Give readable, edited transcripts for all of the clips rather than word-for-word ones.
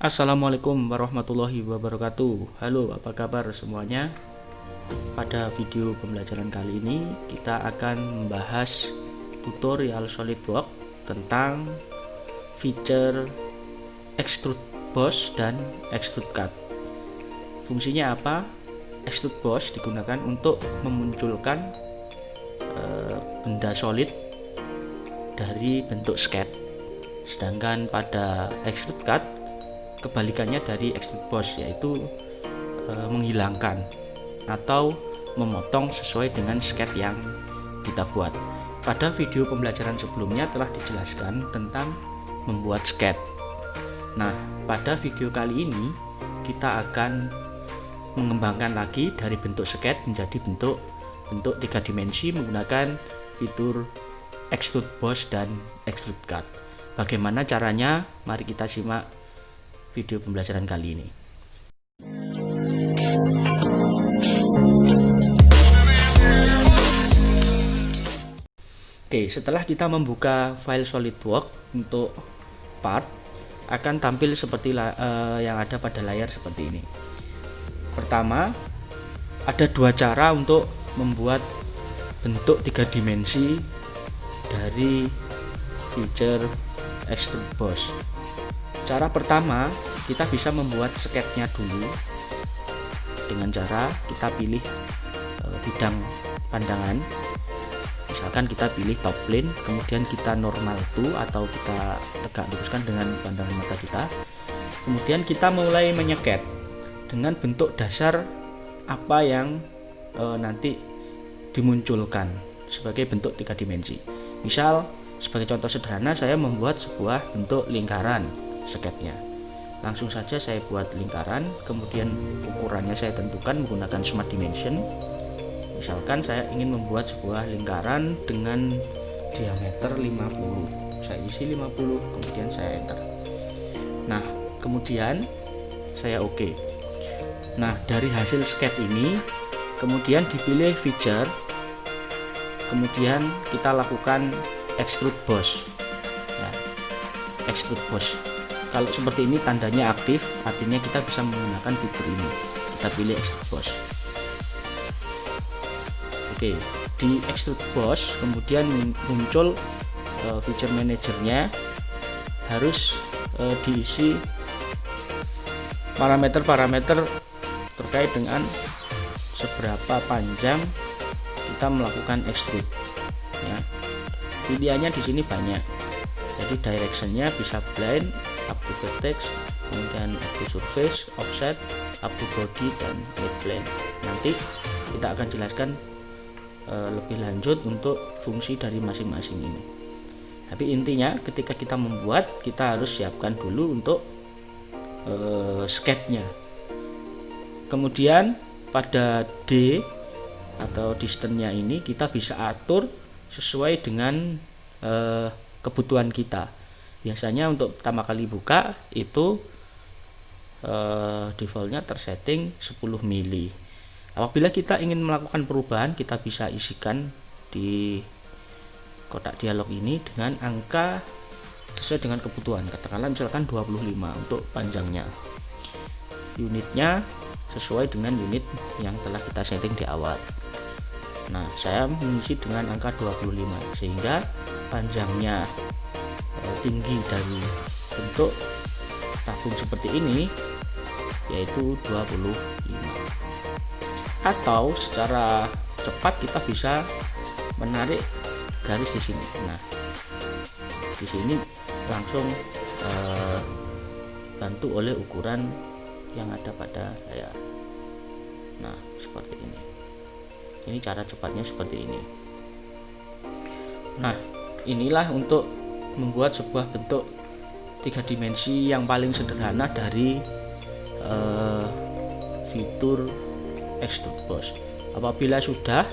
Assalamualaikum warahmatullahi wabarakatuh. Halo, apa kabar semuanya? Pada video pembelajaran kali ini kita akan membahas tutorial SolidWorks tentang feature Extrude Boss dan Extrude Cut. Fungsinya apa? Extrude Boss digunakan untuk memunculkan benda solid dari bentuk sketch, sedangkan pada Extrude Cut kebalikannya dari Extrude Boss, yaitu menghilangkan atau memotong sesuai dengan sketch yang kita buat. Pada video pembelajaran sebelumnya telah dijelaskan tentang membuat sketch. Nah, pada video kali ini kita akan mengembangkan lagi dari bentuk sketch menjadi bentuk 3 dimensi menggunakan fitur Extrude Boss dan Extrude Cut. Bagaimana caranya? Mari kita simak video pembelajaran kali ini. Oke, setelah kita membuka file SolidWorks untuk part, akan tampil seperti yang ada pada layar seperti ini. Pertama, ada dua cara untuk membuat bentuk 3 dimensi dari feature Extrude Boss. Cara pertama, kita bisa membuat sketchnya dulu dengan cara kita pilih bidang pandangan. Misalkan kita pilih top plane, kemudian kita normal to atau kita tegak luruskan dengan pandangan mata kita. Kemudian kita mulai menyeket dengan bentuk dasar apa yang nanti dimunculkan sebagai bentuk 3 dimensi. Misal, sebagai contoh sederhana, saya membuat sebuah bentuk lingkaran sketchnya. Langsung saja saya buat lingkaran, kemudian ukurannya saya tentukan menggunakan Smart Dimension. Misalkan saya ingin membuat sebuah lingkaran dengan diameter 50. Saya isi 50, kemudian saya enter. Nah, kemudian saya oke. Nah, dari hasil sketch ini kemudian dipilih feature, kemudian kita lakukan Extrude Boss. Ya, Extrude Boss. Kalau seperti ini tandanya aktif, artinya kita bisa menggunakan fitur ini. Kita pilih Extrude Boss. Oke, di Extrude Boss kemudian muncul feature manajernya, harus diisi parameter-parameter terkait dengan seberapa panjang kita melakukan extrude. Ya, pilihannya di sini banyak. Jadi directionnya bisa blind, up to vertex, kemudian up to surface, offset, up to body, dan mid plane. Nanti kita akan jelaskan lebih lanjut untuk fungsi dari masing-masing ini. Tapi intinya ketika kita membuat, kita harus siapkan dulu untuk sketchnya. Kemudian pada D atau distance-nya ini kita bisa atur sesuai dengan kebutuhan kita. Biasanya untuk pertama kali buka itu defaultnya tersetting 10 mili. Apabila kita ingin melakukan perubahan, kita bisa isikan di kotak dialog ini dengan angka sesuai dengan kebutuhan. Katakanlah misalkan 25 untuk panjangnya. Unitnya sesuai dengan unit yang telah kita setting di awal. Nah, saya mengisi dengan angka 25 sehingga panjangnya tinggi dari bentuk tabung seperti ini yaitu 25. Atau secara cepat kita bisa menarik garis di sini. Nah, di sini langsung bantu oleh ukuran yang ada pada layar. Nah, seperti ini. Ini cara cepatnya seperti ini. Nah, inilah untuk membuat sebuah bentuk 3 dimensi yang paling sederhana dari fitur Extrude Boss. Apabila sudah,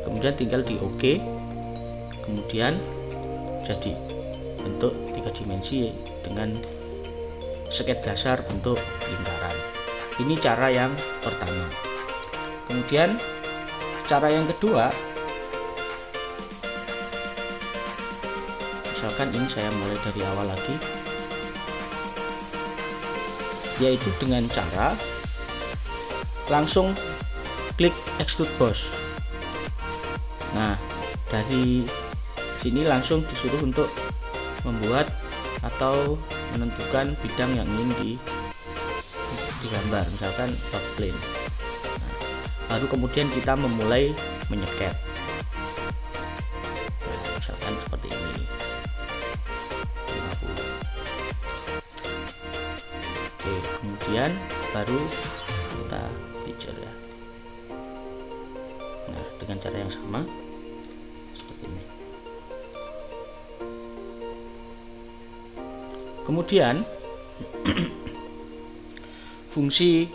kemudian tinggal di OK, kemudian jadi bentuk 3 dimensi dengan sketch dasar bentuk lingkaran. Ini cara yang pertama. Kemudian cara yang kedua, misalkan ini saya mulai dari awal lagi. yaitu dengan cara langsung klik extrude boss. Nah, dari sini langsung disuruh untuk membuat atau menentukan bidang yang ingin digambar, misalkan top plane. Nah, baru kemudian kita memulai menyekat. Nah, misalkan seperti ini 50. Oke, kemudian baru kita feature ya. Nah, dengan cara yang sama seperti ini. Kemudian fungsi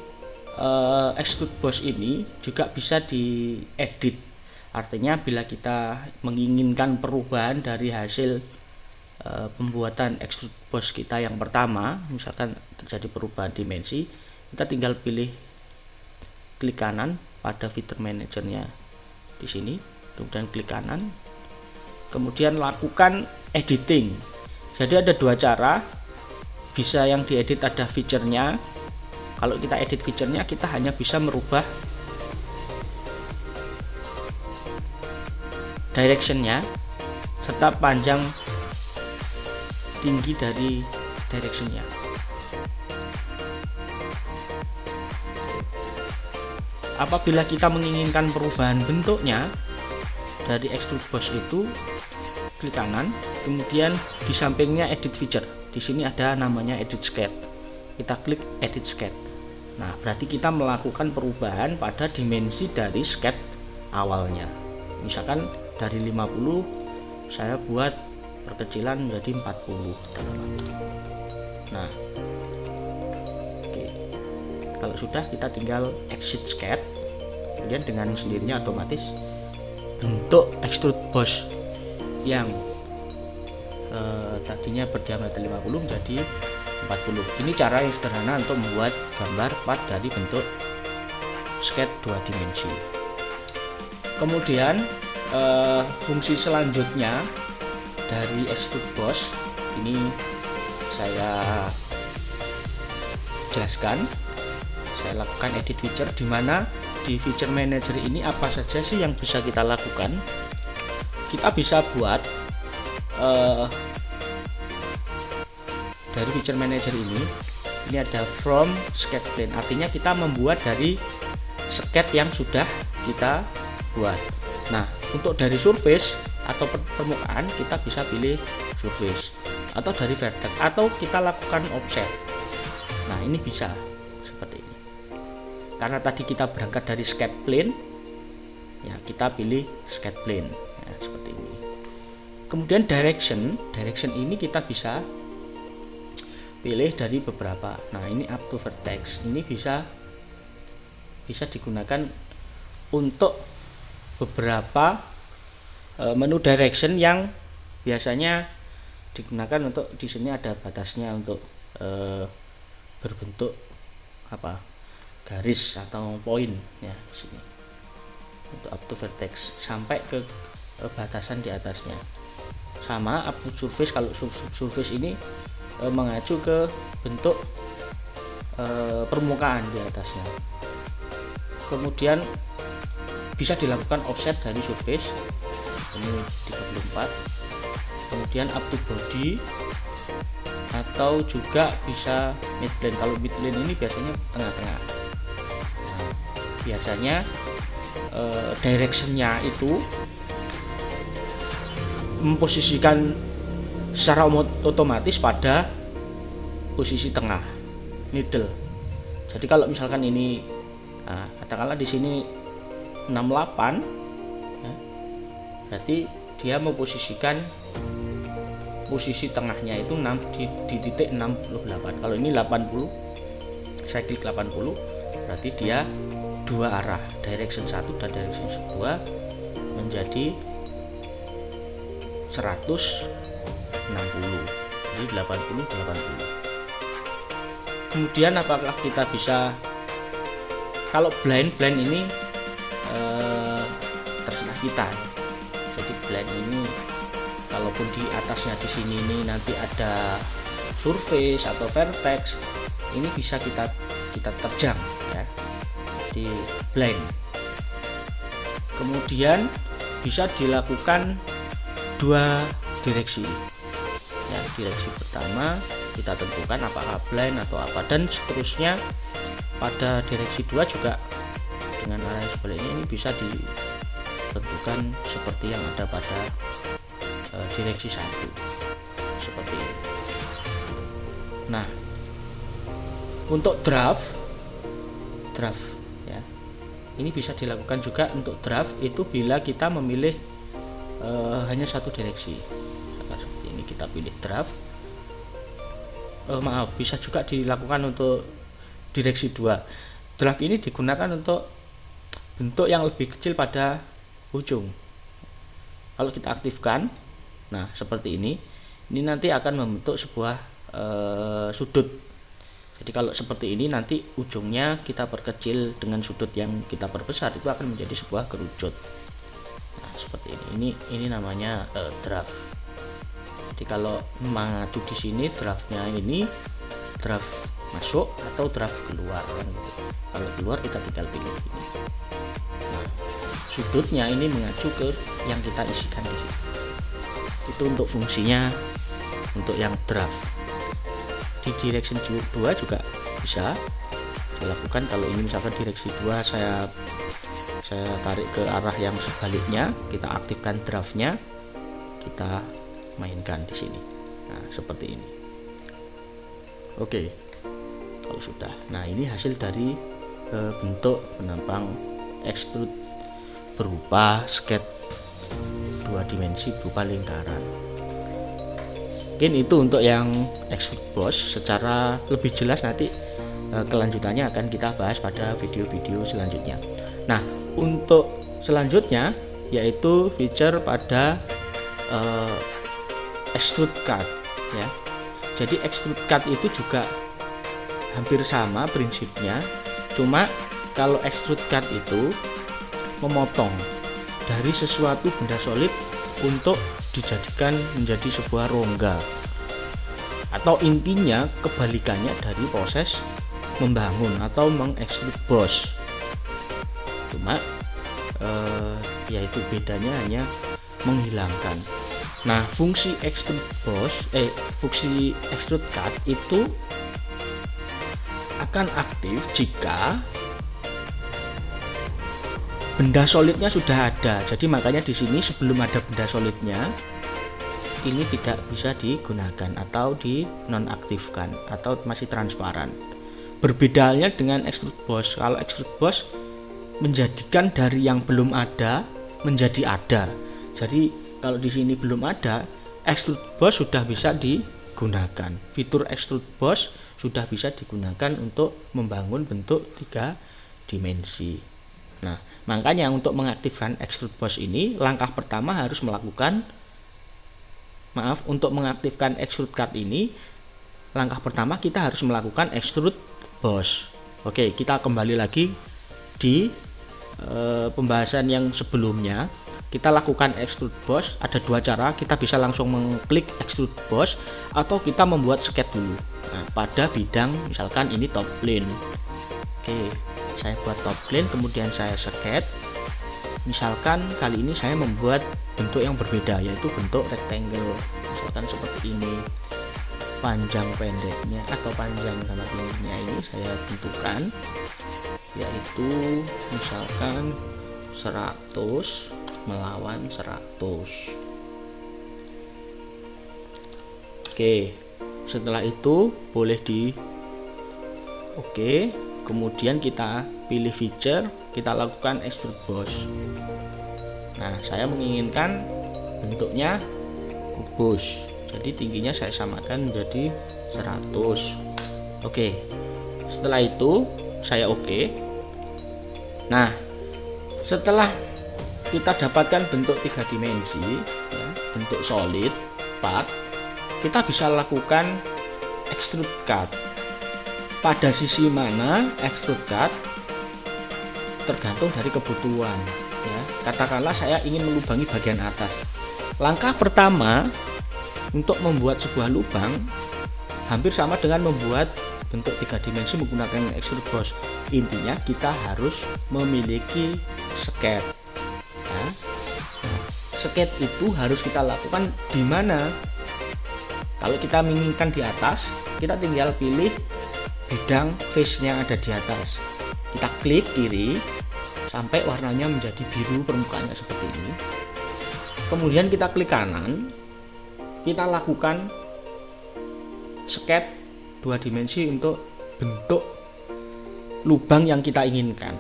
extrude boss ini juga bisa diedit. Artinya bila kita menginginkan perubahan dari hasil pembuatan extrude boss kita yang pertama, misalkan terjadi perubahan dimensi, kita tinggal pilih klik kanan pada feature manajernya di sini, kemudian klik kanan, kemudian lakukan editing. Jadi ada dua cara, bisa yang diedit ada feature-nya. Kalau kita edit feature-nya, kita hanya bisa merubah direction-nya serta panjang tinggi dari direction-nya. Apabila kita menginginkan perubahan bentuknya dari extrude boss itu, klik kanan, kemudian di sampingnya edit feature. Di sini ada namanya edit sketch. Kita klik edit sketch. Nah, berarti kita melakukan perubahan pada dimensi dari sketch awalnya. Misalkan dari 50 saya buat perkecilan menjadi 40. Nah, oke. Kalau sudah, kita tinggal exit sketch. Kemudian dengan sendirinya otomatis bentuk extrude boss yang tadinya berdiameter 50 menjadi 40. Ini cara yang sederhana untuk membuat gambar part dari bentuk sketch 2 dimensi. Kemudian fungsi selanjutnya dari extrude boss ini saya jelaskan. Saya lakukan edit feature, di mana di feature manager ini apa saja sih yang bisa kita lakukan. Kita bisa buat dari feature manager ini ada from sketch plane, artinya kita membuat dari sketch yang sudah kita buat. Nah, untuk dari surface atau permukaan kita bisa pilih surface, atau dari vertex, atau kita lakukan offset. Nah, ini bisa seperti ini. Karena tadi kita berangkat dari sketch plane, ya kita pilih sketch plane ya, seperti ini. Kemudian direction ini kita bisa pilih dari beberapa. Nah, ini up to vertex. Ini bisa digunakan untuk beberapa menu direction yang biasanya digunakan untuk di sini ada batasnya untuk berbentuk apa? Garis atau poin ya di sini. Untuk up to vertex sampai ke batasan di atasnya. Sama up to surface, kalau surface ini mengacu ke bentuk permukaan di atasnya. Kemudian bisa dilakukan offset dari surface, ini 34. Kemudian up to body, atau juga bisa midplane. Kalau midplane ini biasanya tengah-tengah. Nah, biasanya directionnya itu memposisikan secara otomatis pada posisi tengah, middle. Jadi kalau misalkan ini katakanlah di sini 68 ya, berarti dia memposisikan posisi tengahnya itu di titik 68. Kalau ini 80, saya klik 80, berarti dia dua arah, direction 1 dan direction 2 menjadi 160, jadi 80. Kemudian apakah kita bisa, kalau blind ini terserah kita. Jadi blind ini kalaupun di atasnya di sini ini nanti ada surface atau vertex, ini bisa kita terjang ya di blank. Kemudian bisa dilakukan dua direksi ya. Direksi pertama kita tentukan apakah blind atau apa, dan seterusnya pada direksi 2 juga dengan arah yang sebaliknya ini bisa ditentukan seperti yang ada pada direksi 1 seperti ini. Nah, untuk draft ya, ini bisa dilakukan juga untuk draft itu bila kita memilih hanya satu direksi. Seperti ini kita pilih draft. Bisa juga dilakukan untuk direksi 2. Draft ini digunakan untuk bentuk yang lebih kecil pada ujung. Kalau kita aktifkan, nah seperti ini nanti akan membentuk sebuah sudut. Jadi kalau seperti ini nanti ujungnya kita perkecil dengan sudut yang kita perbesar, itu akan menjadi sebuah kerucut. Nah, seperti ini namanya draft. Jadi kalau maju di sini draftnya ini draft masuk atau draft keluar kan gitu. Kalau keluar kita tinggal pilih ini. Nah, sudutnya ini mengacu ke yang kita isikan di sini. Itu untuk fungsinya untuk yang draft. Di direction 2 juga bisa dilakukan. Kalau ini misalkan direksi 2 saya tarik ke arah yang sebaliknya, kita aktifkan draftnya, kita mainkan di sini. Nah, seperti ini. Oke. Kalau sudah. Nah, ini hasil dari bentuk penampang extrude berupa sketch 2 dimensi berupa lingkaran. Mungkin itu untuk yang extrude boss. Secara lebih jelas nanti kelanjutannya akan kita bahas pada video-video selanjutnya. Nah, untuk selanjutnya yaitu feature pada extrude cut ya. Jadi extrude cut itu juga hampir sama prinsipnya, cuma kalau extrude cut itu memotong dari sesuatu benda solid untuk dijadikan menjadi sebuah rongga, atau intinya kebalikannya dari proses membangun atau mengekstrud boss. Cuma yaitu bedanya hanya menghilangkan. Nah, fungsi extrude cut itu akan aktif jika benda solidnya sudah ada. Jadi makanya di sini sebelum ada benda solidnya ini tidak bisa digunakan atau dinonaktifkan atau masih transparan. Berbedanya dengan extrude boss. Kalau extrude boss menjadikan dari yang belum ada menjadi ada. Jadi kalau di sini belum ada, extrude boss sudah bisa digunakan. Fitur extrude boss sudah bisa digunakan untuk membangun bentuk 3 dimensi. Nah, makanya untuk mengaktifkan extrude boss ini, langkah pertama harus melakukan untuk mengaktifkan extrude cut ini, langkah pertama kita harus melakukan extrude boss. Oke, kita kembali lagi di pembahasan yang sebelumnya. Kita lakukan extrude boss, ada 2 cara. Kita bisa langsung mengklik extrude boss atau kita membuat sketch dulu. Nah, pada bidang misalkan ini top plane. Oke, saya buat top plane, kemudian saya sketch. Misalkan kali ini saya membuat bentuk yang berbeda, yaitu bentuk rectangle. Misalkan seperti ini. Panjang pendeknya atau panjang sama tingginya ini saya tentukan, yaitu misalkan 100 melawan 100. Oke, setelah itu boleh oke, kemudian kita pilih feature, kita lakukan extrude boss. Nah, saya menginginkan bentuknya kubus, jadi tingginya saya samakan menjadi 100. Oke, setelah itu saya oke. Nah, setelah kita dapatkan bentuk 3 dimensi ya, bentuk solid part, kita bisa lakukan extrude cut. Pada sisi mana extrude cut tergantung dari kebutuhan ya. Katakanlah saya ingin melubangi bagian atas. Langkah pertama untuk membuat sebuah lubang hampir sama dengan membuat bentuk 3 dimensi menggunakan extrude boss. Intinya kita harus memiliki sketch ya. Sketch itu harus kita lakukan di mana kalau kita menginginkan di atas, kita tinggal pilih bidang face yang ada di atas, kita klik kiri sampai warnanya menjadi biru permukaannya seperti ini. Kemudian kita klik kanan, kita lakukan sketch 2 dimensi untuk bentuk lubang yang kita inginkan.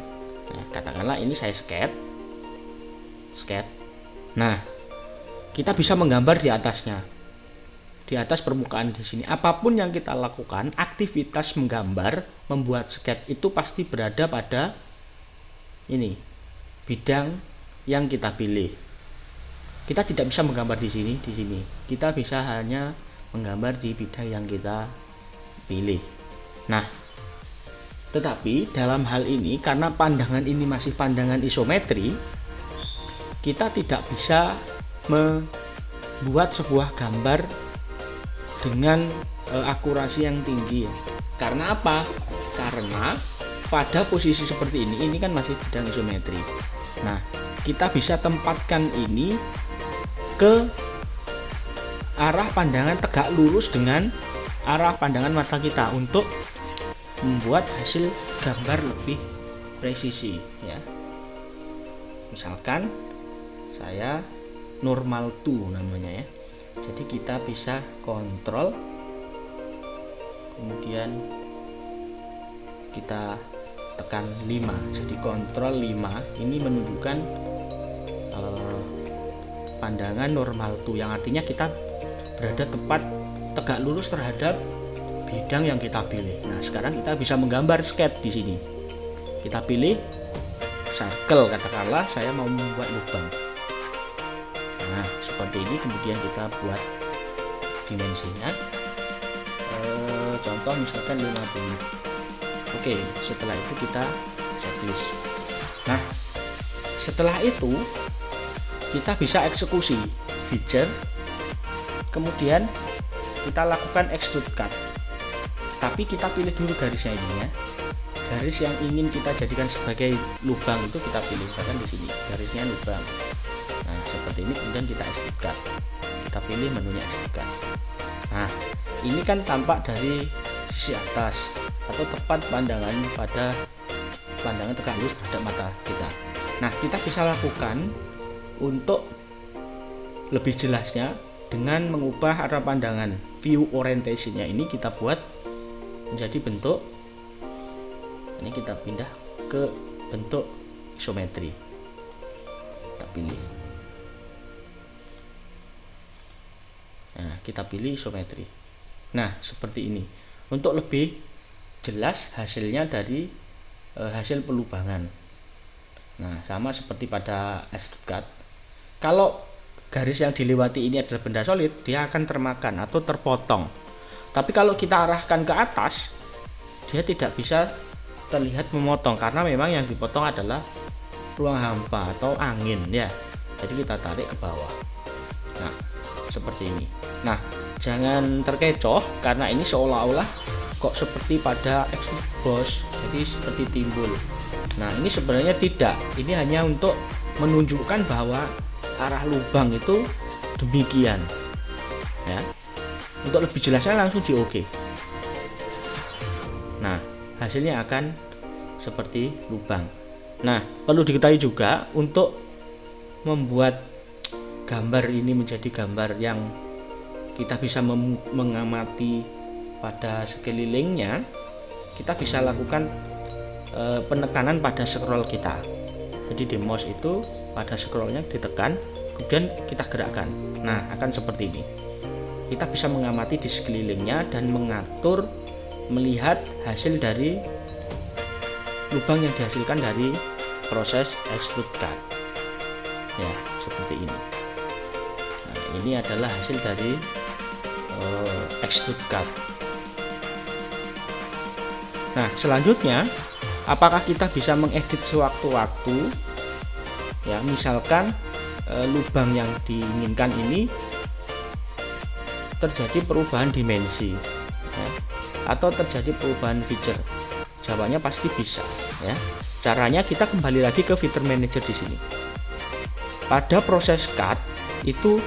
Nah, katakanlah ini saya sketch. Nah, kita bisa menggambar di atasnya, di atas permukaan di sini. Apapun yang kita lakukan, aktivitas menggambar, membuat sketch itu pasti berada pada ini bidang yang kita pilih. Kita tidak bisa menggambar di sini. Kita bisa hanya menggambar di bidang yang kita pilih. Nah, tetapi dalam hal ini karena pandangan ini masih pandangan isometri, kita tidak bisa membuat sebuah gambar dengan akurasi yang tinggi ya. Karena apa? Karena pada posisi seperti ini kan masih bidang isometri. Nah, kita bisa tempatkan ini ke arah pandangan tegak lurus dengan arah pandangan mata kita untuk membuat hasil gambar lebih presisi ya. Misalkan saya normal to namanya ya. Jadi kita bisa kontrol, kemudian kita tekan 5. Jadi kontrol 5 ini menunjukkan pandangan normal to, yang artinya kita berada tepat tegak lurus terhadap bidang yang kita pilih. Nah, sekarang kita bisa menggambar sketch di sini. Kita pilih circle, katakanlah saya mau membuat lubang. Nah, seperti ini, kemudian kita buat dimensinya. Contoh misalkan 50. Oke, setelah itu kita checklist. Nah, setelah itu kita bisa eksekusi feature, kemudian kita lakukan extrude cut. Tapi kita pilih dulu garisnya ini ya. Garis yang ingin kita jadikan sebagai lubang itu kita pilih, misalkan di sini garisnya lubang. Nah, seperti ini, kemudian kita extrude cut. Kita pilih menunya extrude cut. Nah, ini kan tampak dari sisi atas atau tepat pandangan pada pandangan tegak lurus terhadap mata kita. Nah, kita bisa lakukan untuk lebih jelasnya dengan mengubah arah pandangan. View orientation-nya ini kita buat menjadi bentuk, ini kita pindah ke bentuk isometri, kita pilih. Nah, kita pilih isometri. Nah, seperti ini. Untuk lebih jelas hasilnya dari hasil pelubangan. Nah, sama seperti pada extrude cut. Kalau garis yang dilewati ini adalah benda solid, dia akan termakan atau terpotong. Tapi kalau kita arahkan ke atas, dia tidak bisa terlihat memotong karena memang yang dipotong adalah ruang hampa atau angin ya. Jadi kita tarik ke bawah. Nah, seperti ini. Nah, jangan terkecoh karena ini seolah-olah kok seperti pada extrude boss, jadi seperti timbul. Nah, ini sebenarnya tidak. Ini hanya untuk menunjukkan bahwa arah lubang itu demikian ya. Untuk lebih jelasnya langsung di OK. Nah, hasilnya akan seperti lubang. Nah, perlu diketahui juga untuk membuat gambar ini menjadi gambar yang kita bisa mengamati pada sekelilingnya, kita bisa lakukan penekanan pada scroll kita. Jadi di mouse itu pada scrollnya ditekan, kemudian kita gerakkan. Nah, akan seperti ini. Kita bisa mengamati di sekelilingnya dan mengatur, melihat hasil dari lubang yang dihasilkan dari proses extrude cut. Ya, seperti ini. Nah, ini adalah hasil dari extrude cut. Nah, selanjutnya, apakah kita bisa mengedit sewaktu-waktu? Ya, misalkan lubang yang diinginkan ini terjadi perubahan dimensi ya. atau terjadi perubahan feature? Jawabannya pasti bisa ya. Caranya kita kembali lagi ke feature manager di sini. Pada proses cut itu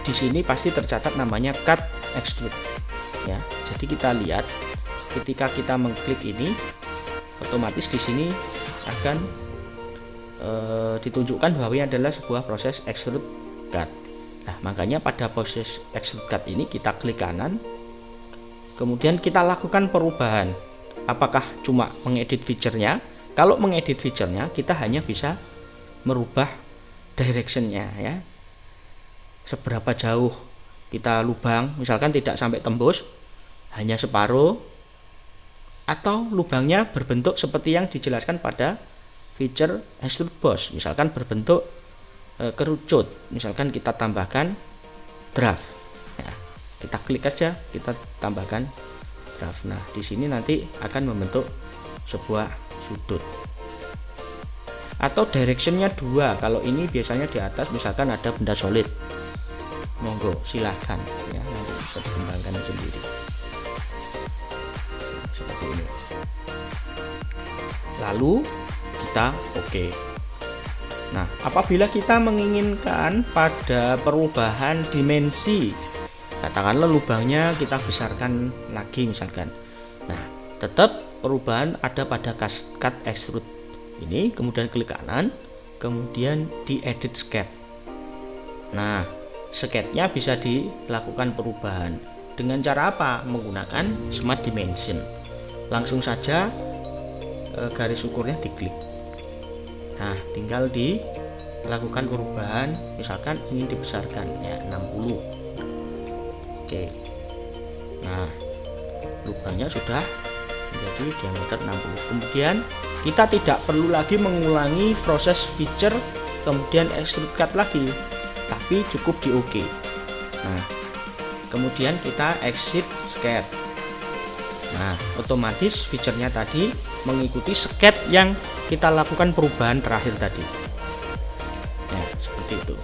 di sini pasti tercatat namanya cut extrude ya. Jadi kita lihat ketika kita mengklik ini, otomatis di sini akan ditunjukkan bahwa ini adalah sebuah proses extrude cut. Nah, makanya pada proses extrude cut ini kita klik kanan, kemudian kita lakukan perubahan. Apakah cuma mengedit feature-nya? Kalau mengedit feature-nya, kita hanya bisa merubah direction-nya ya. Seberapa jauh kita lubang, misalkan tidak sampai tembus, hanya separuh, atau lubangnya berbentuk seperti yang dijelaskan pada feature extrude boss, misalkan berbentuk kerucut, misalkan kita tambahkan draft ya, kita klik aja, kita tambahkan draft. Nah, di sini nanti akan membentuk sebuah sudut. Atau directionnya 2, kalau ini biasanya di atas misalkan ada benda solid, monggo silahkan ya, nanti bisa dikembangkan sendiri seperti ini. Lalu kita oke. Nah, apabila kita menginginkan pada perubahan dimensi, katakanlah lubangnya kita besarkan lagi misalkan, nah tetap perubahan ada pada cut extrude ini, kemudian klik kanan, kemudian di edit sketch. Nah, sketchnya bisa dilakukan perubahan dengan cara apa? Menggunakan smart dimension. Langsung saja garis ukurnya diklik. Nah, tinggal dilakukan perubahan, misalkan ingin dibesarkan ya 60. Oke. Nah, lubangnya sudah menjadi diameter 60. Kemudian kita tidak perlu lagi mengulangi proses feature kemudian extrude cut lagi, tapi cukup di OK. Nah, kemudian kita exit sketch. Nah, otomatis feature-nya tadi mengikuti sketch yang kita lakukan perubahan terakhir tadi. Nah, seperti itu.